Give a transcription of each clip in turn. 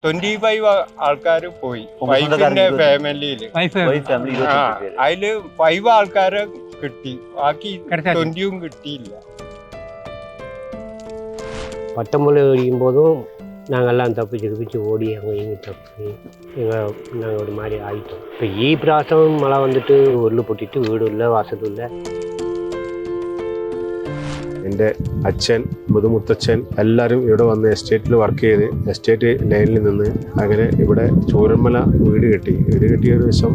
25 ആൾക്കാർ പോയി വൈഫിന്റെ ഫാമിലിയില്. അതില് 5 ആൾക്കാരെ കിട്ടി, ബാക്കി 20 കിട്ടിയില്ല. பட்டம்புள்ளி வெடிக்கும் போதும் நாங்கள்லாம் தப்பிச்சு ஓடி அங்கே இங்கே தப்பி நாங்கள் ஒரு மாதிரி ஆகிட்டோம். இப்போ பிராசம் மழை வந்துட்டு உருள் பொட்டிட்டு வீடு இல்லை, வாசல் இல்லை. എൻ്റെ അച്ഛൻ, മുതുമുത്തച്ഛൻ എല്ലാവരും ഇവിടെ വന്ന് എസ്റ്റേറ്റിൽ വർക്ക് ചെയ്ത് എസ്റ്റേറ്റ് ലൈനിൽ നിന്ന് അങ്ങനെ ഇവിടെ ചൂരന്മല വീട് കെട്ടി ഒരു ദിവസം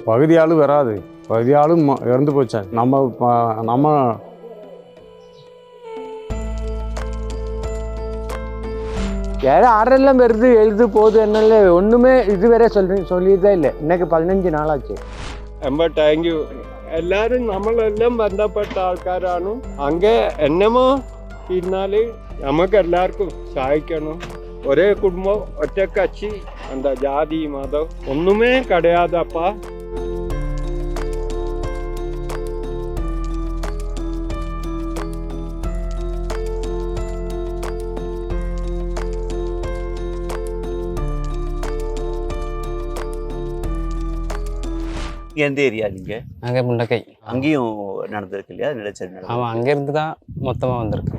பகுதி ஆள் வராது, பகுதி ஆளும் இறந்து போச்சாங்க. நம்ம யாரெல்லாம் வருது எழுது போகுது என்னல்ல ஒன்றுமே இதுவரை சொல்லியதே இல்லை. இன்னைக்கு 15 നാളാச்சு. Thank you. എല്ലാവരും നമ്മളെല്ലാം ബന്ധപ്പെട്ട ആൾക്കാരാണ്. അങ്ങേ എന്നമോ ഇരുന്നാല് നമുക്ക് എല്ലാവർക്കും സഹായിക്കണം. ഒരേ കുടുംബം, ഒറ്റ കക്ഷി, എന്താ ജാതി മതം ഒന്നുമേ കിടയാതപ്പാ. எந்த ஏரியா நீங்க? அங்கே முண்டக்கை. அங்கேயும் நடந்திருக்கு இல்லையா நிலச்சரி? ஆமாம், அங்கேருந்து தான் மொத்தமாக வந்திருக்கு.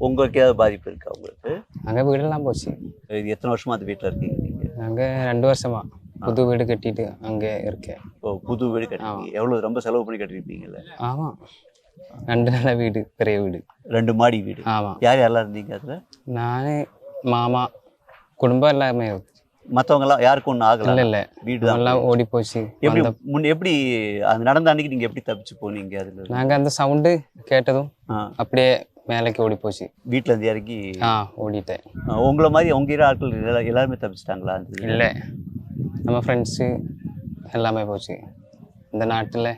உங்களுக்கு ஏதாவது பாதிப்பு இருக்கா உங்களுக்கு? அங்கே வீடெல்லாம் போச்சு. இது எத்தனை வருஷமா அந்த வீட்டில் இருக்கீங்க நீங்கள்? அங்கே 2 வருஷமா புது வீடு கட்டிட்டு அங்கே இருக்கேன். ஓ, புது வீடு கட்டுறீங்க. எவ்வளோ ரொம்ப செலவு பண்ணி கட்டிருப்பீங்கல்ல? ஆமாம், 2 நல்ல வீடு, பெரிய வீடு, 2 மாடி வீடு. ஆமாம். யார் யாரெல்லாம் இருந்தீங்க அதில்? நான், மாமா, குடும்பம் எல்லாமே. மற்றவங்கலாம் யாருக்கும் ஒன்றும் ஆகல? இல்லை, வீடு எல்லாம் ஓடி போச்சு. எப்படி அது நடந்த அன்னைக்கு நீங்கள் எப்படி தப்பிச்சு போனீங்க? அதில் நாங்கள் அந்த சவுண்டு கேட்டதும் அப்படியே மேலேக்கு ஓடி போச்சு. வீட்டில் இருந்து இறங்கி ஓடிட்டேன். உங்களை மாதிரி உங்க ஆட்கள் எல்லாருமே தப்பிச்சிட்டாங்களா? இல்லை, நம்ம ஃப்ரெண்ட்ஸு எல்லாமே போச்சு. இந்த நாட்டில்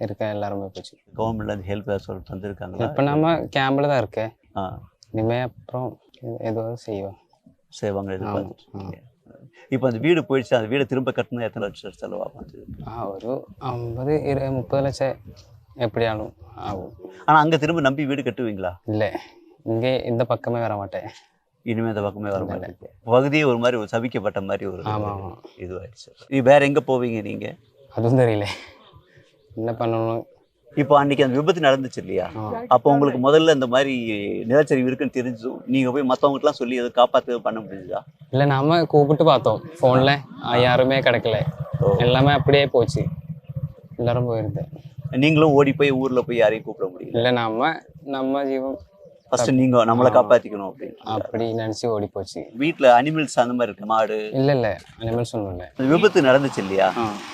இருக்க எல்லாருமே போச்சு. கவர்மெண்ட்லேருந்து ஹெல்ப் சொல்லிட்டு வந்திருக்காங்களா? இப்போ நம்ம கேம்பில் தான் இருக்கேன். இனிமேல் அப்புறம் ஏதோ செய்வாங்க எதிர்பார்த்துட்டு. இப்போ அந்த வீடு போயிடுச்சு, அந்த வீடை திரும்ப கட்டணும் எத்தனை லட்சம் செலவாகும்? ஒரு 50, 30 லட்சம் எப்படியாலும் ஆகும். ஆனால் அங்கே திரும்ப நம்பி வீடு கட்டுவீங்களா? இல்லை, இங்கே இந்த பக்கமே வர மாட்டேன். இனிமேல் இந்த பக்கமே வர மாட்டேன். பகுதியே ஒரு மாதிரி ஒரு சபிக்கப்பட்ட மாதிரி ஒரு இதுவாயிடுச்சு. வேற எங்கே போவீங்க நீங்கள்? அதுவும் தெரியல என்ன பண்ணணும். இப்போ அன்னைக்கு அந்த விபத்து நடந்துச்சு இல்லையா? அப்போ உங்களுக்கு முதல்ல இந்த மாதிரி நிலச்சரிவு இருக்குன்னு தெரிஞ்சு நீங்க போய் மற்றவங்கலாம் சொல்லி எதுவும் காப்பாற்ற பண்ண முடியுதா? இல்லை, நாம கூப்பிட்டு பார்த்தோம் ஃபோனில், யாருமே கிடைக்கல, எல்லாமே அப்படியே போச்சு, எல்லாரும் போயிருந்தேன். நீங்களும் ஓடி போய் ஊரில் போய் யாரையும் கூப்பிட முடியல? இல்லை, நம்ம ஜீவன் ஃபர்ஸ்ட் நீங்கள் நம்மளை காப்பாற்றிக்கணும் அப்படி நினச்சி ஓடி போச்சு. வீட்டில் அனிமல்ஸ் அந்த மாதிரி இருக்கு, மாடு? இல்லை, அனிமல்ஸ் ஒன்றும் இல்லை. விபத்து நடந்துச்சு இல்லையா?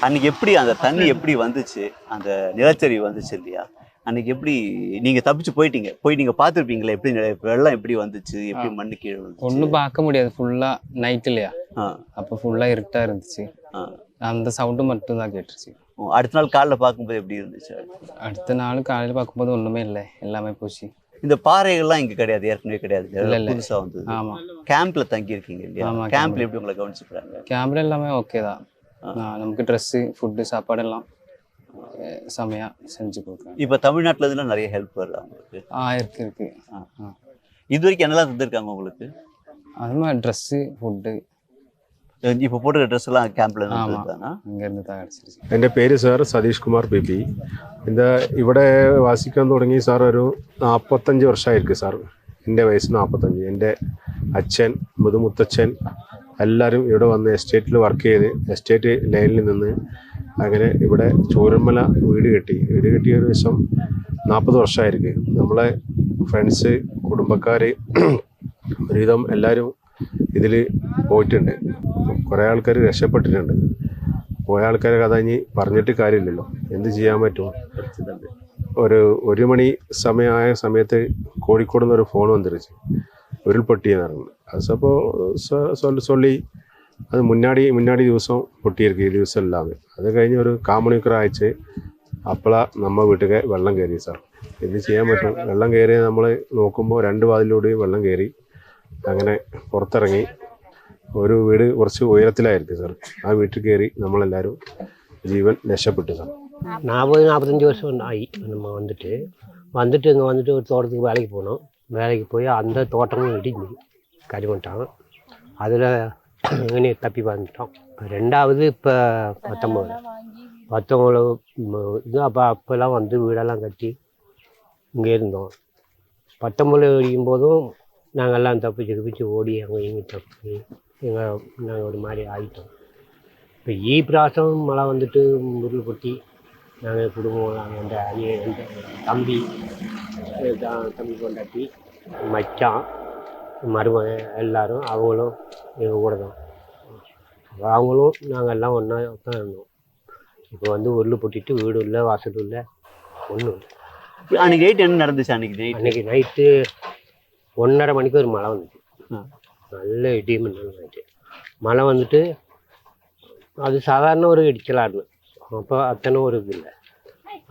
அன்னைக்கு எப்படி அந்த தண்ணி எப்படி வந்துச்சு, அந்த நிலச்சரிவு வந்துச்சு இல்லையா? அன்னைக்கு எப்படி நீங்கள் தப்பிச்சு போயிட்டீங்க, போய் நீங்கள் பார்த்துருப்பீங்களா எப்படி வெள்ளம் எப்படி வந்துச்சு, எப்படி மண்ணு கீழே வந்துச்சு? ஒன்றும் பார்க்க முடியாது, ஃபுல்லாக நைட் இல்லையா? அப்போ ஃபுல்லாக இருட்டாக இருந்துச்சு. அந்த சவுண்டு மட்டும்தான் கேட்டுருச்சு. அடுத்த நாள் காலைல பார்க்கும்போது எப்படி இருந்துச்சு? அடுத்த நாள் காலையில் பார்க்கும்போது ஒன்றுமே இல்லை, எல்லாமே போச்சு. இந்த பாறைகள்லாம் இங்கே கிடையாது, ஏற்கனவே கிடையாது, புதுசாக வந்து. ஆமாம், கேம்ப்ல தங்கி இருக்கீங்க இல்லையா? கேம்ப்ல எப்படி உங்களை கவனிச்சுக்கிறாங்க? கேம்ப்ல எல்லாமே ஓகே தான். நமக்கு ட்ரெஸ்ஸு, ஃபுட்டு, சாப்பாடு எல்லாம் செமையாக செஞ்சு கொடுக்குறாங்க. இப்போ தமிழ்நாட்டில் இதெல்லாம் நிறைய ஹெல்ப் வருதா உங்களுக்கு? இருக்கு. இது வரைக்கும் என்னெல்லாம் தந்துருக்காங்க உங்களுக்கு? அது மாதிரி ட்ரெஸ்ஸு, ஃபுட்டு. இப்போ போட்டுக்கிற ட்ரெஸ் எல்லாம் கேம்ப்ல இங்கேருந்து தான் கிடச்சிருச்சு. എൻ്റെ പേര് സാർ സതീഷ് കുമാർ ബേബി. ഇവിടെ വാസിക്കാൻ തുടങ്ങി സാർ ഒരു 45 വർഷമായിരിക്കും സാർ. എൻ്റെ വയസ്സ് 45. എൻ്റെ അച്ഛൻ, മുതുമുത്തച്ഛൻ എല്ലാവരും ഇവിടെ വന്ന് എസ്റ്റേറ്റിൽ വർക്ക് ചെയ്ത് എസ്റ്റേറ്റ് ലൈനിൽ നിന്ന് അങ്ങനെ ഇവിടെ ചൂരന്മല വീട് കെട്ടിയ ഒരു ദിവസം 40 വർഷമായിരിക്കും. നമ്മളെ ഫ്രണ്ട്സ്, കുടുംബക്കാർ ഒരുവിധം എല്ലാവരും ഇതിൽ പോയിട്ടുണ്ട്. കുറേ ആൾക്കാർ രക്ഷപ്പെട്ടിട്ടുണ്ട്. പോയ ആൾക്കാരെ കഥ ഇനി പറഞ്ഞിട്ട് കാര്യമില്ലല്ലോ, എന്ത് ചെയ്യാൻ പറ്റും. ഒരു 1 മണി സമയമായ സമയത്ത് കോഴിക്കോട് നിന്ന് ഒരു ഫോൺ വന്നിരുச்சு, ഉരുൾപൊട്ടിയെന്ന് പറഞ്ഞു. அது சொல்லி அது முன்னாடி ദിവസം പൊട്ടിയിരിക്കും, ഈ ദിവസം எல்லாமே. അത് കഴിഞ്ഞ് ഒരു കാമണിക്കൂർ ആയിച്ച് അപ്പോഴാണ് നമ്മൾ വീട്ടിൽ വെള്ളം കയറി സാർ. എന്ത് ചെയ്യാൻ പറ്റും, വെള്ളം കയറി നമ്മൾ നോക്കുമ്പോൾ 2 വാതിലൂടെ വെള്ളം കയറി. അങ്ങനെ പുറത്തിറങ്ങി ഒരു വീട് കുറച്ച് ഉയരത്തിലായിരിക്കും സാർ, ആ വീട്ടിൽ കയറി നമ്മളെല്ലാവരും ജീവൻ രക്ഷപ്പെട്ടു സാർ. 40-45 வருஷம் ஆகி நம்ம வந்துட்டு இங்கே வந்துட்டு ஒரு தோட்டத்துக்கு வேலைக்கு போனோம். வேலைக்கு போய் அந்த தோட்டமும் இடிஞ்சு கரிமட்டம். அதில் எங்கனே தப்பி வந்துட்டோம். இப்போ ரெண்டாவது இப்போ 19 இது அப்போல்லாம் வந்து வீடெல்லாம் கட்டி இங்கே இருந்தோம். 19 அடிக்கும்போதும் நாங்கள்லாம் தப்பிச்சு ஓடி அங்கே இங்கே தப்பி நாங்கள் ஒரு மாதிரி ஆகிட்டோம். இப்போ பிராசம் மழை வந்துட்டு உருள் பொட்டி நாங்கள் குடும்பம் நாங்கள் எந்த தம்பி கொண்டாட்டி மச்சான் மருமகன் எல்லோரும் அவங்களும் எங்கள் கூட தான். அவங்களும் நாங்கள் எல்லாம் ஒன்றா தான் இருந்தோம். இப்போ வந்து உருள் பொட்டிட்டு வீடு இல்லை, வாசல் இல்லை, ஒன்றும் இல்லை. அன்றைக்கி நைட் என்ன நடந்துச்சு? அன்றைக்கி நைட்டு 1:30 மணிக்கு ஒரு மழை வந்துச்சு. நல்ல இடி மின்னல் வந்துச்சு. மழை வந்துட்டு அது சாதாரண ஒரு இடிச்சலாடுனு. அப்போ அத்தனை ஒரு இது இல்லை.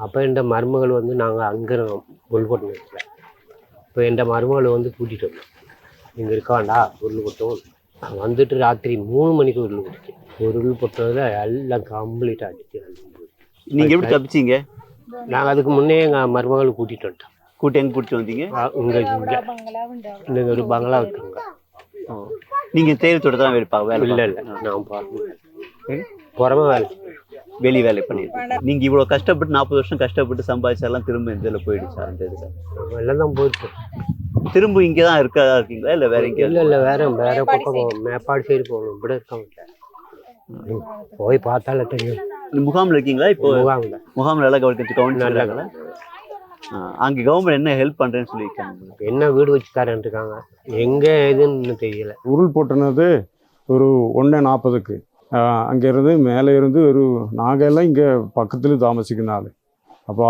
அப்போ இந்த மருமகள் வந்து நாங்கள் அங்கே உருள் போட்டு நிற்கல. இப்போ இந்த மருமகளை வந்து கூட்டிகிட்டு வந்தோம். இங்கே இருக்க வேண்டாம் உருள் போட்டோம். வந்துட்டு ராத்திரி 3 மணிக்கு உருள் போட்டுச்சு. உருள் போட்டதில் எல்லாம் கம்ப்ளீட்டாக ஆகிடுச்சு. நீங்கள் எப்படி தப்பிச்சிங்க? நாங்கள் அதுக்கு முன்னே எங்கள் மருமகளை கூட்டிகிட்டு வந்துட்டோம். எங்கே கூட்டிட்டு வந்தீங்க? இங்கே ஒரு பங்களா இருக்குங்க. நீங்கள் தேயிலை தோட்டத்தை தான் வேலை? இல்லை நான் புறமா வெளி வேலை பண்ணியிருக்கேன். நீங்கள் இவ்வளோ கஷ்டப்பட்டு 40 வருஷம் கஷ்டப்பட்டு சம்பாதிச்சாலாம் திரும்ப இந்த இதில் போயிடுச்சு. அந்த இதில் எல்லாம் தான் போயிடுச்சு. திரும்ப இங்கே தான் இருக்கீங்களா இல்லை வேற எங்கேயா? இல்லை வேற பக்கம் மேப்பாடு சைடு போகணும். இப்படி இருக்காங்க. போய் பார்த்தாலே தெரியும். முகாமில் இருக்கீங்களா? இப்போ முகாமில் எல்லாம் கவனிச்சுருக்காங்களா? அங்கே கவர்மெண்ட் என்ன ஹெல்ப் பண்ணுறேன்னு சொல்லியிருக்காங்க. என்ன வீடு வச்சு தரேன் இருக்காங்க. எங்கே எதுன்னு தெரியல. உருள் போட்டுனது ஒரு 1:40க்கு. அங்கேருந்து மேலே இருந்து ஒரு நாங்கெல்லாம் இங்கே பக்கத்தில் தாமசிക്കുന്ന ஆள். അപ്പോൾ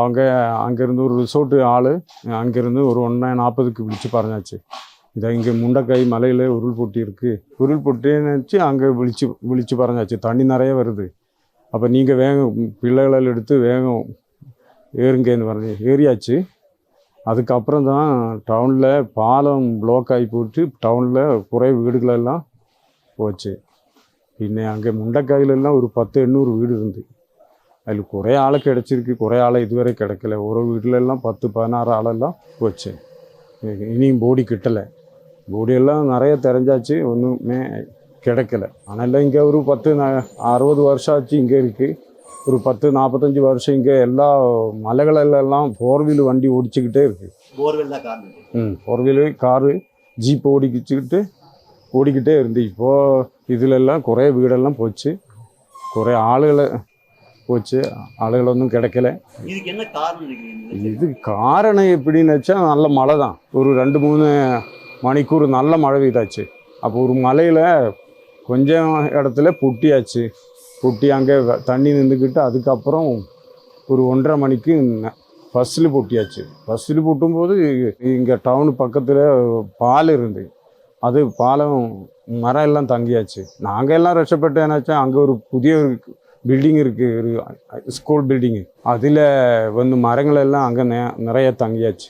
அங்கேருந்து ஒரு ரிசோர்ட்டு ஆள் அங்கேருந்து ஒரு 1:40க்கு விழிச்சு പറഞ്ഞாச்சு. இதை இங்கே முண்டக்காய் மலையில் உருள் பொட்டி இருக்குது, உருள் பொட்டின்னு வச்சு அங்கே விழிச்சு പറഞ്ഞாச்சு. தண்ணி நிறைய வருது, அப்போ நீங்கள் வேகம் பிள்ளைகளெல்லாம் எடுத்து வேகம் ஏறுங்கன்னு പറഞ്ഞ് ஏறியாச்சு. அதுக்கப்புறம் தான் டவுனில் பாலம் ப்ளாக் ஆகி போட்டு டவுனில் குறை வீடுகளெல்லாம் போச்சு. പിന്നെ அங்கே முண்டக்காயிலெல்லாம் ஒரு 10-800 வீடு இருந்து அதில் குறை ஆளை கிடச்சிருக்கு, குறை ஆளை இதுவரை கிடைக்கல. ஒரு வீட்டிலெல்லாம் 10-16 ஆளெல்லாம் போச்சு. இனியும் போடி கிட்டலை. போடியெல்லாம் நிறைய தெரிஞ்சாச்சு, ஒன்றுமே கிடைக்கல. ஆனால் இங்கே ஒரு 10-60 வருஷம் ஆச்சு இங்கே இருக்குது. ஒரு 10-45 வருஷம் இங்கே எல்லா மலைகளெல்லாம் 4 வீல் வண்டி ஓடிச்சுக்கிட்டே இருக்குது. 4 வீலு காரு ஜீப் ஓடிக்கிட்டே இருந்து. இப்போது இதிலெல்லாம் குறை வீடெல்லாம் போச்சு, குறை ஆளுகளை போச்சு, ஆளுகளொன்றும் கிடைக்கல. இதுக்கு என்ன காரணம்? இது காரணம் எப்படின்னு வச்சா நல்ல மழை தான். ஒரு 2-3 மணிக்கூர் நல்ல மழை பெய்தாச்சு. அப்போ ஒரு மலையில் கொஞ்சம் இடத்துல பொட்டியாச்சு. பொட்டி அங்கே தண்ணி நின்றுக்கிட்டு அதுக்கப்புறம் ஒரு 1:30 மணிக்கு பஸ்ஸில் பொட்டியாச்சு. பஸ்ஸில் பொட்டும்போது இங்கே டவுனு பக்கத்தில் பாலம் இருந்து அது பாலம் மரம் எல்லாம் தங்கியாச்சு. நாங்கள் எல்லாம் ரஷப்பட்டு என்னாச்சா அங்கே ஒரு புதிய பில்டிங் இருக்குது, ஒரு ஸ்கூல் பில்டிங்கு. அதில் வந்து மரங்களெல்லாம் அங்கே நிறைய தங்கியாச்சு.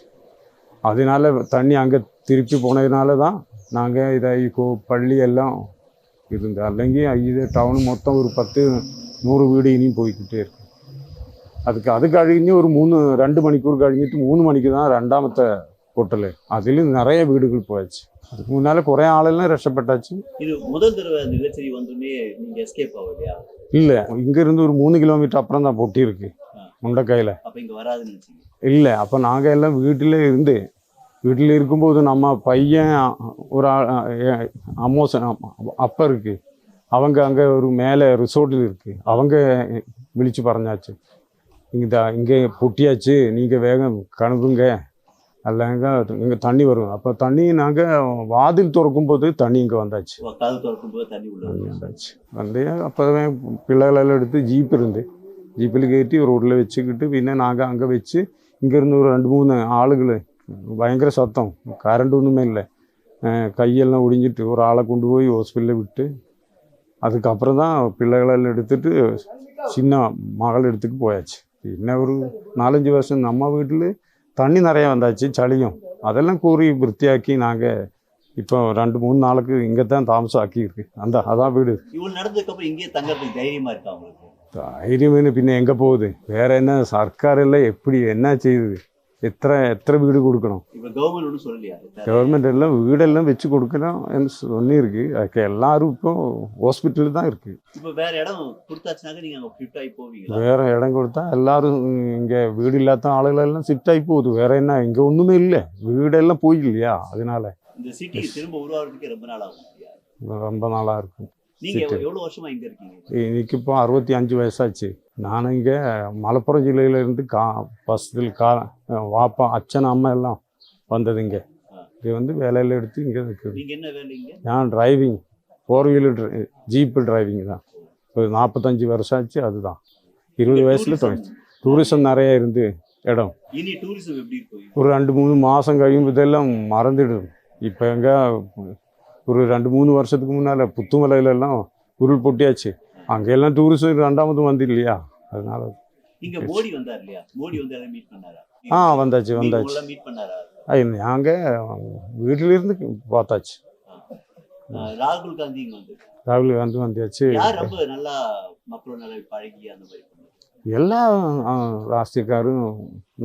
அதனால தண்ணி அங்கே திருப்பி போனதுனால தான் நாங்கள் இதை பள்ளி எல்லாம் இருந்து. അല്ലെങ്കിൽ இது டவுனு மொத்தம் ஒரு 10-100 வீடு இனியும் போய்கிட்டே இருக்கு. அது കഴിഞ്ഞ് ஒரு 2 மணிக்கூர் കഴിഞ്ഞിട്ട് 3 மணிக்கு தான் ரெண்டாமത്തെ பொட்டல். அதிலும் நிறைய வீடுகள் போயாச்சு. அதுக்கு முன்னால் குறை ஆளெல்லாம் ரஷப்பட்டாச்சு. இது முதல் தடவை நிலச்சரி வந்துமே நீங்கள் எஸ்கேப் ஆகலையா? இல்லை, இங்கேருந்து ஒரு 3 கிலோமீட்டர் அப்புறம் தான் பொட்டி இருக்குது முண்டக்காயில். அப்போ இங்கே வராதுன்னு இல்லை, அப்போ நாங்கள் எல்லாம் வீட்டில் இருக்கும்போது நம்ம பையன் ஒரு அம்மோசன் அப்போ இருக்குது, அவங்க அங்கே ஒரு மேலே ரிசோர்ட்டில் இருக்குது. அவங்க விழிச்சு പറഞ്ഞாச்சு, இங்கே பொட்டியாச்சு, நீங்கள் வேகம் கணுதுங்க, அல்லங்க இங்கே தண்ணி வரும். அப்போ தண்ணி நாங்கள் வாதில் திறக்கும்போது தண்ணி இங்கே வந்தாச்சு. வந்தாச்சு வந்து அப்போவே பிள்ளைகளெல்லாம் எடுத்து ஜீப் இருந்து ஜீப்பில் கட்டி ரோட்டில் வச்சுக்கிட்டு പിന്നെ நாங்கள் அங்கே வச்சு இங்கேருந்து ஒரு 2-3 ஆளுகள். பயங்கர சத்தம், கரண்ட் ஒன்றுமே இல்லை, கையெல்லாம் ஒடிஞ்சிட்டு ஒரு ஆளை கொண்டு போய் ஹாஸ்பிட்டலில் விட்டு அதுக்கப்புறம் தான் பிள்ளைகளெல்லாம் எடுத்துகிட்டு சின்ன மகள் எடுத்துட்டு போயாச்சு. പിന്നെ ஒரு 4-5 வருஷம் நம்ம வீட்டில் தண்ணி நிறைய வந்தாச்சு, சளியும் அதெல்லாம் கூறி விருத்தியாக்கி நாங்கள் இப்போ 2-3 நாளுக்கு இங்கே தான் தாமசம் ஆக்கியிருக்கு. அதான் வீடு. தைரியம்னு பின்ன எங்கே போகுது? வேற என்ன, சர்க்கார் எல்லாம் எப்படி என்ன செய்யுது? எத்தனை வீடு கொடுக்கணும். இப்ப கவர்மெண்ட் ஒன்றும் சொல்லலையா? கவர்மெண்ட் எல்லாம் வீடெல்லாம் வச்சு கொடுக்கணும் சொல்லியிருக்கு. அதுக்கு எல்லாரும் இப்போ ஹாஸ்பிட்டல் தான் இருக்குது. இப்ப வேற இடம் கொடுத்தாச்சுனாக்க நீங்க அங்க ஷிஃப்ட் ஆகி போவீங்களா? வேற இடம் கொடுத்தா எல்லாரும் இங்கே வீடு இல்லாத ஆளுகளெல்லாம் ஷிஃப்ட் ஆகி போகுது. வேற என்ன, இங்கே ஒன்றுமே இல்லை, வீடெல்லாம் போய் இல்லையா, அதனால இந்த சிட்டி திரும்ப உருவாகிறதுக்கு ரொம்ப நாள் ஆகும். ரொம்ப நாளாக இருக்கும். நீங்க எவ்வளவு வருஷமா இங்க இருக்கீங்க? இன்னைக்கு இப்போ 65 வயசாச்சு. நான் இங்கே மலப்புரம் ஜில்லையிலேருந்து ஃபஸ்ட்டில் வாப்பா அச்சன் அம்மா எல்லாம் வந்தது இங்கே வந்து வேலையில் எடுத்து இங்கே இருக்குது. நீங்க என்ன வேலைங்க? நான் டிரைவிங், 4 வீலர் ஜீப்பு டிரைவிங் தான். ஒரு 45 வருஷம் ஆச்சு. அதுதான் 20 வயசில் டூரிசம் நிறைய இருந்து இடம். இனி டூரிசம் எப்படி இருக்கும்? ஒரு 2-3 மாதம் கழியும் இதெல்லாம் மறந்துடும். இப்போ எங்கே ஒரு 2-3 வருஷத்துக்கு முன்னால் புத்துமலையிலெல்லாம் உருள் பொட்டியாச்சு. அங்கெல்லாம் டூரிஸ்ட் 2வது வந்து இல்லையா, அதனால. இங்க மோடி வந்தார் இல்லையா? மோடி வந்து அதை மீட் பண்ணாரா? வந்தாச்சு. மீட் பண்ணாரா? நாங்கள் வீட்டிலிருந்து பார்த்தாச்சு. ராகுல் காந்தி இங்க வந்து ராகுல் காந்தி வந்தாச்சு. யார் ரொம்ப நல்லா மக்களோட நல்லா பழகி அந்த மாதிரி? எல்லா ராஷ்டிரக்காரும்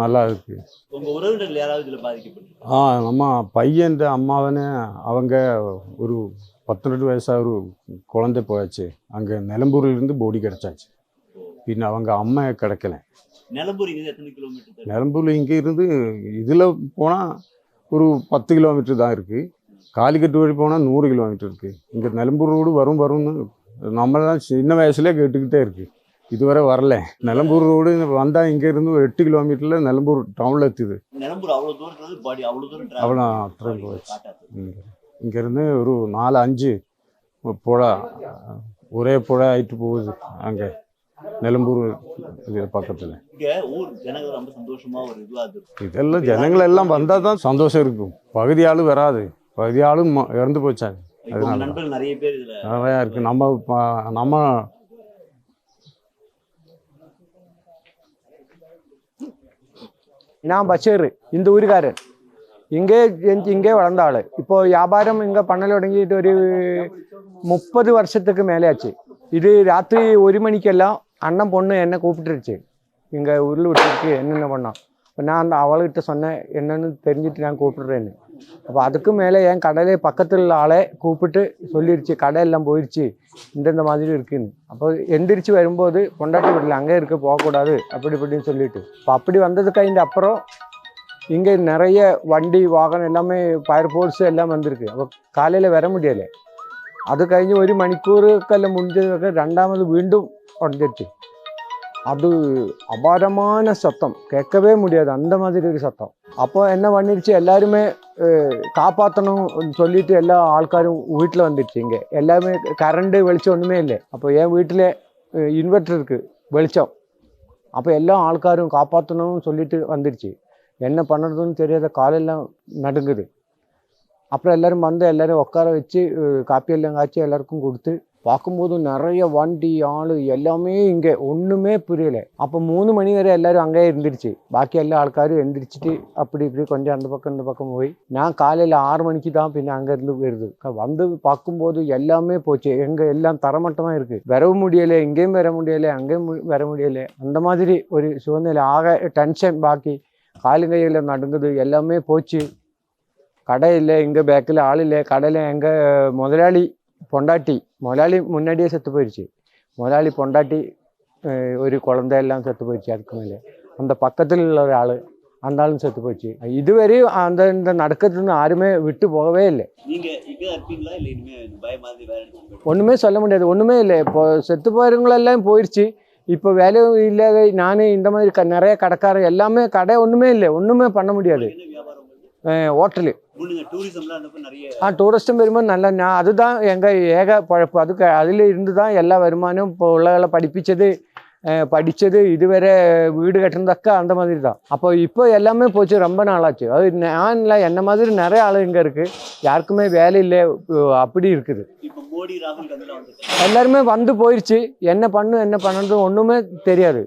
நல்லா இருக்கு. உங்க உறவினர்கள் யாராவது இதுல பாதிக்கப்பட்டு? நம்ம பையன் அம்மாவனே அவங்க ஒரு 18 வயசாக ஒரு குழந்தை போயாச்சு. அங்கே நிலம்பூர்லேருந்து போடி கிடச்சாச்சு. பின்ன அவங்க அம்மா கிடைக்கல. நிலம்பூர் இங்கே எத்தனை கிலோமீட்டர்? நிலம்பூர் இங்கே இருந்து இதில் போனால் ஒரு 10 கிலோமீட்டர் தான் இருக்குது. காலிக்கட்டு வழி போனால் 100 கிலோமீட்டர் இருக்குது. இங்கே நிலம்பூர் ரோடு வரும்னு நம்மளாம் சின்ன வயசுலேயே கேட்டுக்கிட்டே இருக்குது. இதுவரை வரல. நிலம்பூர் ரோடு வந்தால் இங்கேருந்து ஒரு 8 கிலோமீட்டரில் நிலம்பூர் டவுனில் எத்துது. நிலம்பூர் அவ்வளோ தூரத்துலேருந்து அவ்வளோ தூரம் அவ்வளோ அத்தனை போச்சு. இங்கேருந்து ஒரு 4-5 புழா, ஒரே புழா ஆகிட்டு போகுது அங்கே நிலம்பூர் இது பக்கத்தில். ஊர் ஜனங்கள் ரொம்ப சந்தோஷமா ஒரு இதுவாக இருக்கும். இதெல்லாம் ஜனங்கள் எல்லாம் வந்தால் தான் சந்தோஷம் இருக்கும். பகுதி ஆளும் வராது. பகுதி ஆளும் இறந்து போச்சாங்க. அதனால நண்பர்கள் நிறைய பேர் இதில் நிறையா இருக்குது. நம்ம நான் பஷீர், இந்த ഊരുകാരൻ. இங்கே வளர்ந்த ஆள். இப்போ வியாபாரம் இங்கே பண்ணல தொடங்கிட்டு ஒரு 30 வருஷத்துக்கு மேலே ஆச்சு. இது ராத்திரி 1 மணிக்கெல்லாம் அண்ணன் பொண்ணு என்னை கூப்பிட்டுருச்சு, இங்கே உருள் விட்டுருக்கு, என்னென்ன பண்ணான். இப்போ நான் அந்த அவள்கிட்ட சொன்னேன், என்னென்னு தெரிஞ்சுட்டு நான் கூப்பிடுறேன்னு. அப்போ அதுக்கு மேலே என் கடையிலே பக்கத்தில் உள்ள ஆளே கூப்பிட்டு சொல்லிடுச்சு, கடையெல்லாம் போயிடுச்சு, இந்த மாதிரி இருக்குன்னு. அப்போ எந்திரிச்சு வரும்போது கொண்டாட்டி வீட்டில் அங்கே இருக்க போகக்கூடாது அப்படி இப்படின்னு சொல்லிட்டு. இப்போ அப்படி வந்ததுக்கு அதிൻ്റെ அப்புறம் இங்கே நிறைய வண்டி வாகனம் எல்லாமே ஃபயர் ஃபோர்ஸ் எல்லாம் வந்திருக்கு. அப்போ காலையில் வர முடியலை. அது കഴിഞ്ഞ് 1 മണിക്കൂറൊക്കെല്ലാം முடிஞ்சதுக்கு 2வது மீண்டும் உடஞ்சிருச்சு. அது அபாரமான சத்தம், கேட்கவே முடியாது, அந்த மாதிரி ஒரு சத்தம். அப்போ என்ன பண்ணிடுச்சு, எல்லாருமே காப்பாற்றணும் சொல்லிட்டு எல்லா ஆൾക്കാரும் வீட்டில் வந்துடுச்சு. இங்கே எல்லாமே கரண்ட் வெளிச்சம் ஒன்றுமே இல்லை. அப்போ என் வீட்டில் இன்வெர்டர் இருக்குது, வெளிச்சம். அப்போ எல்லா ஆൾക്കാரும் காப்பாற்றணும்னு சொல்லிட்டு வந்துடுச்சு. என்ன பண்ணுறதுன்னு தெரியாத, காலெல்லாம் நடுங்குது. அப்புறம் எல்லோரும் வந்து எல்லோரும் உட்கார வச்சு காப்பியெல்லாம் காய்ச்சி எல்லாருக்கும் கொடுத்து பார்க்கும்போது நிறைய வண்டி ஆள் எல்லாமே இங்கே ஒன்றுமே புரியலை. அப்போ 3 மணி வரை எல்லோரும் அங்கே இருந்துருச்சு. பாக்கி எல்லா ஆൾക്കാரும் எந்திரிச்சிட்டு அப்படி இப்படி கொஞ்சம் அந்த பக்கம் இந்த பக்கம் போய், நான் காலையில் 6 மணிக்கு தான் பின்ன அங்கேருந்து வருது. வந்து பார்க்கும்போது எல்லாமே போச்சு. எங்கே எல்லாம் தரமட்டமாக இருக்குது. வரவும் முடியலை, இங்கேயும் வர முடியலை, அங்கேயும் வர முடியலை. அந்த மாதிரி ஒரு சூழ்நிலை. ஆக டென்ஷன். பாக்கி காலுங்கையில் நடுங்குது, எல்லாமே போச்சு. கடை இல்லை, இங்கே பேக்கில் ஆள் இல்லை. கடையில் எங்கள் முதலாளி பொண்டாட்டி, முதலாளி முன்னாடியே செத்து போயிடுச்சு. முதலாளி பொண்டாட்டி ஒரு குழந்தையெல்லாம் செத்து போயிடுச்சு. அதுக்கு மேலே அந்த பக்கத்தில் உள்ள ஒரு ஆள், அந்த ஆளும் செத்து போயிடுச்சு. இதுவரையும் இந்த நடக்கிறதுன்னு யாருமே விட்டு போகவே இல்லை. ஒன்றுமே சொல்ல முடியாது, ஒன்றுமே இல்லை. இப்போ செத்து போயிருங்களெல்லாம் போயிடுச்சு. இப்போ வேலையும் இல்லாத நான் இந்த மாதிரி நிறைய கடைக்காரர் எல்லாமே கடை ஒன்றுமே இல்லை, ஒன்றுமே பண்ண முடியாது. ஹோட்டலு டூரிஸ்டும் வரும்போது நல்லா அதுதான் எங்கள் ஏக பழப்பு. அதுக்கு அதில் இருந்து தான் எல்லா வருமானம். இப்போ உள்ளவங்களை படித்தது இதுவரை வீடு கட்டுறதக்க அந்த மாதிரி தான். அப்போ இப்போ எல்லாமே போச்சு, ரொம்ப நாளாச்சு. அது நான் இல்லை, என்ன மாதிரி நிறைய ஆள் இங்கே இருக்குது, யாருக்குமே வேலை இல்லை, அப்படி இருக்குது. எல்லாருமே வந்து போயிடுச்சு. என்ன பண்ணுறது ஒன்றுமே தெரியாது.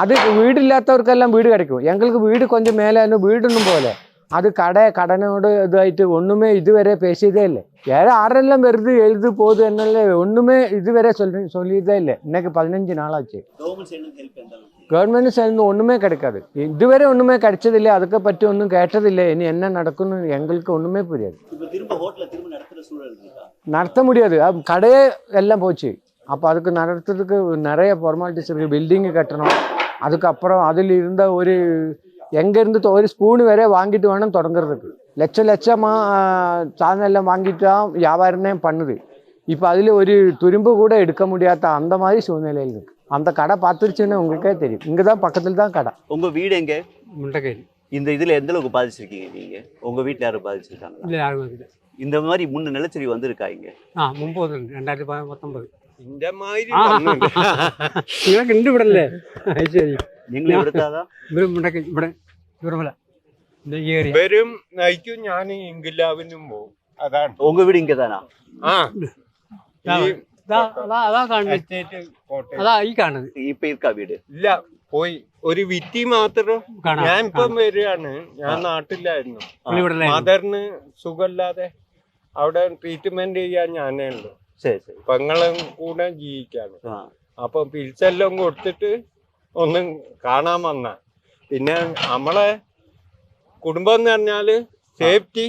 அது வீடு இல்லாதவருக்கெல்லாம் வீடு கிடைக்கும். எங்களுக்கு வீடு கொஞ்சம் மேலே வீடுன்னு போகல. அது கடனோடு இதாயிட்டு ஒன்றுமே இதுவரை பேசியதே இல்லை. யாரெல்லாம் வருது எழுது போகுது என்னல்ல ஒன்றுமே இதுவரை சொல்லியதே இல்லை. இன்னைக்கு 15 நாளாச்சு. ഗവൺമെൻറ് സൈഡിൽ നിന്ന് ഒന്നുമേ கிடைக்காது ഇതുവരെ ഒന്നുമേ கிடைச்சதில்லை அதுக்கு பற்றி ஒன்றும் கேட்டதில்லை இனி என்ன நடக்கும்னு எங்களுக்கு ஒன்றுமே புரியாது இப்போ திரும்ப ஹோட்டலை திரும்ப நடத்துற சூழல் இருக்கா? நடத்த முடியாது கடையே எல்லாம் போச்சு அப்போ அதுக்கு நடத்துறதுக்கு நிறைய ஃபார்மாலிட்டிஸ் இருக்குது பில்டிங்கு கட்டணும் அதுக்கப்புறம் அதில் இருந்த ஒரு எங்கேருந்து ஒரு ஸ்பூனு வரை வாங்கிட்டு வேணும் தொடங்குறதுக்கு லட்சமாக சாதனம் எல்லாம் வாங்கிட்டு தான் வியாபாரமே பண்ணுது இப்போ அதில் ஒரு துரும்பு கூட எடுக்க முடியாத அந்த மாதிரி சூழ்நிலையில் இருக்குது அந்த கடை பார்த்துருச்சுன்னு உங்களுக்கே தெரியும் இங்கே தான் பக்கத்தில் தான் கடை. உங்க வீடு எங்க? முண்டக்கேரி. இந்த இதுல எந்த அளவுக்கு பாதிச்சிருக்கீங்க நீங்க? உங்க வீட்டுல யாரும் பாதிச்சிருக்காங்க? இல்லை யாரும் இல்லை. இந்த மாதிரி முன்ன நிலச்சரி வந்திருக்கா இங்க? 2019. இந்த மாதிரி നിങ്ങൾക്ക് ഉണ്ട് ഇവിടെ അല്ലേ? ശരി. നിങ്ങൾ എവിടുത്താതാ? ഇവിടെ മുണ്ടക്കേരി, ഇവിടെ ചുരമല ഈ ഏരിയ. വരും നയിക്കും ഞാൻ ഇംഗിലാവിനും പോകും. അതാണ്. உங்க வீடு இங்க தானா? ആ അതാ കാണുന്നത്. എസ്റ്റേറ്റ് കോട്ടയം. അതാ ഈ കാണുന്നത്. இப்ப இருக்கா வீடு? ഇല്ല, പോയി. ഒരു വിറ്റി മാത്രം. കാണാം. ഞാൻ ഇപ്പം വരികയാണ്. ഞാൻ നാട്ടിലായിരുന്നു. ഇവിടെ അല്ലേ? മദറിന് സുഖമില്ലാതെ അവിടെ ട്രീറ്റ്മെന്റ് ചെയ്യാൻ ഞാനേ ഉള്ളു. சரி சரி. പെങ്ങളും കൂടെ ജീവിക്കാണ്. ஆ. അപ്പൊ പിരിച്ചെല്ലാം കൊടുത്തിട്ട് ഒന്ന് കാണാൻ വന്ന. പിന്നെ നമ്മളെ കുടുംബം എന്ന് പറഞ്ഞാല് സേഫ്റ്റി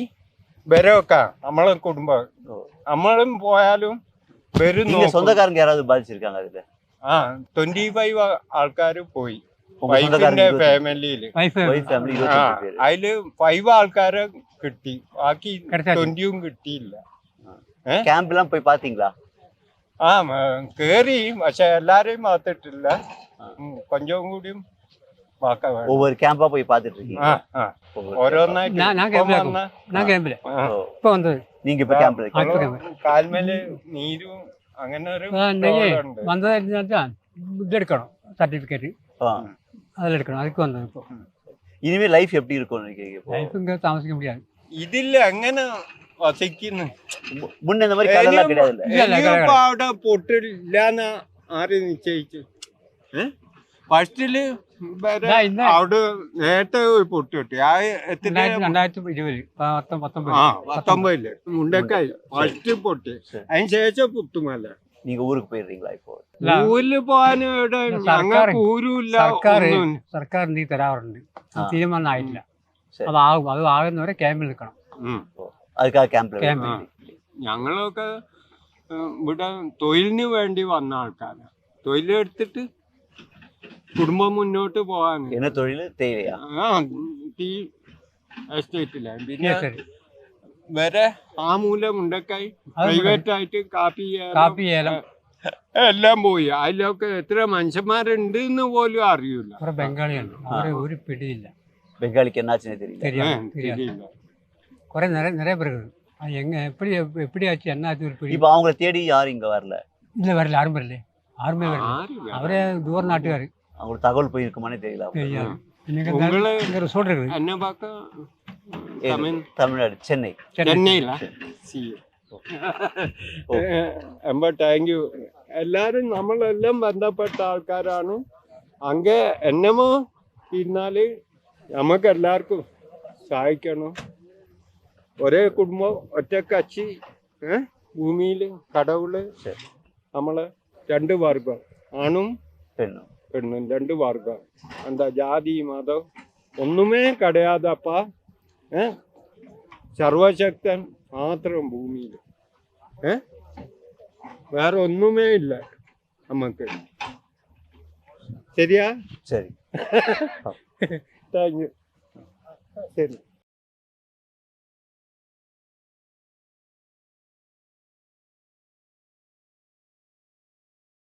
വരവൊക്കെ നമ്മളെ കുടുംബം. നമ്മളും പോയാലും വരും. நீங்க சொந்தக்காரங்க யாராவது பாதிச்சிருக்காங்க அதுல? 25 ആൾക്കാർ പോയി. உங்க വൈഫിന്റെ சொந்தக்காரங்க ഫാമിലിയില്. வைஃப் ஃபேமிலி 25 பேர். അതില് 5 ആൾക്കാരെ കിട്ടി. ബാക്കി கிடைச்சாச்சு. 20 കിട്ടിയില്ല. கேம்ப் எல்லாம் போய் பாத்தீங்களா? ആ കേറി, പക്ഷെ എല്ലാരെയും പാത്തിട്ടില്ല. കൊഞ്ചം കൂടിയും പാക്കാൻ വേണം. ஒவ்வொரு கேம்பா போய் பாத்துட்டு இருக்கீங்க? ഓരോന്നായിട്ട് ഞാൻ ഇപ്പം ക്യാമ്പിലാക്കും. വന്ന ഞാൻ ക്യാമ്പില് ആ. ഇപ്പൊ വന്നത്. நீங்க இப்ப கேம்ப்ல இருக்கீங்க? കാൽമേല് നീരും അങ്ങനെ ഒരു ഉണ്ടെങ്കിൽ problem ഉണ്ട്. വന്നതെന്ന് വെച്ചാൽ ഇതെടുക്കണം, സർട്ടിഫിക്കറ്റ് ஆ. അതിലെടുക്കണം. അതൊക്കെ വന്നത് ഇപ്പോൾ. இனிமே லைஃப் எப்படி இருக்கும்னு நினைக்கிறீங்க இப்போ? ലൈഫ് ഇങ്ങനെ താമസിക്കാൻ முடியாது. ഇതില്ല എങ്ങനെ വസിക്കുന്നു. முன்ன இந்த மாதிரி கடைலாம் கிடையாதுல்ல? ഇനിയിപ്പോ അവിടെ പൊട്ടില്ലാന്ന് ആര് നിശ്ചയിച്ചു? ഫസ്റ്റില് ഇതാ ഇന്ന് അവിടെ നേരത്തെ ഒരു പൊട്ട് കിട്ടി. ആ എത്ര 2020 19. 19 മുണ്ടക്കായി ഫസ്റ്റ് പൊട്ടി. അതിന് ശേഷം പുത്തുമല്ല. நீங்க ஊருக்கு போயிடுறீங்களா இப்போ? ഊരില് പോകാനും ഇവിടെ ഞങ്ങൾക്ക് ഊരുമില്ല. സർക്കാർ നീ തരാറുണ്ട്. ആ. തീരുമാനം ആയിട്ടില്ല. சரி. അത് ആകുന്നവരെ ക്യാമ്പിൽ നിൽക്കണം. அதுக்காக கேம்ப்ல ക്യാമ്പ് ഞങ്ങളൊക്കെ ഇവിടെ തൊഴിലിന് വേണ്ടി വന്ന ആൾക്കാരാണ്. തൊഴിലെടുത്തിട്ട് കുടുംബം മുന്നോട്ട് പോകാൻ. என்ன தொழில்? தேவையா? ടീ എസ്റ്റേറ്റിലാണ്. പിന്നെ വരെ ആ മൂലം മുണ്ടക്കായി പ്രൈവറ്റ് ആയിട്ട് കാപ്പി ഏലം എല്ലാം പോയി. അതിലൊക്കെ എത്ര മനുഷ്യന്മാരുണ്ട് എന്ന് പോലും അറിയില്ല. കുറെ ബംഗാളിയുണ്ട്. അവരെ ഒരു പിടിയില്ല. பெங்காலிக்கு என்னாச்சுன்னு தெரியல. ശരിയില്ല. குறை நிறைய பேர் இருக்குது. அது எப்படி ஆச்சு என்ன ஆச்சு ஒரு பிடி. இப்போ அவங்கள தேடி யாரும் இங்க வரல? இல்லை வரல, யாரும் வரல, யாருமே வரல. அவரே தூர நாட்டுக்காரு. அவங்களுக்கு தகவல் போயிருக்குமானே தெரியல. தெரியாது. உங்களை இங்கே ரிசோர்ட் இருக்குது. എന്നെ പാക്ക தமிழ்நாடு, சென்னை. ചെന്നൈയില. എമ്പ താങ്ക് യു. എല്ലാരും നമ്മളെല്ലാം ബന്ധപ്പെട്ട ആൾക്കാരാണ്. അങ്ങേ എന്നമോ ഇരുന്നാല് നമുക്ക് എല്ലാവർക്കും സഹായിക്കണം. ഒരേ കുടുംബം ഒറ്റക്കച്ചി ഭൂമിയിൽ കടവുള് നമ്മളെ 2 വർഗം, ആണും பெண்ணும். പെണ്ണും 2 വർഗം. എന്താ ജാതി മതം ഒന്നുമേ കടയാതപ്പ. സർവശക്തൻ മാത്രം ഭൂമിയിൽ. വേറെ ഒന്നുമേ ഇല്ല നമുക്ക്. ശരിയാ? சரி. Thank you. ശരി.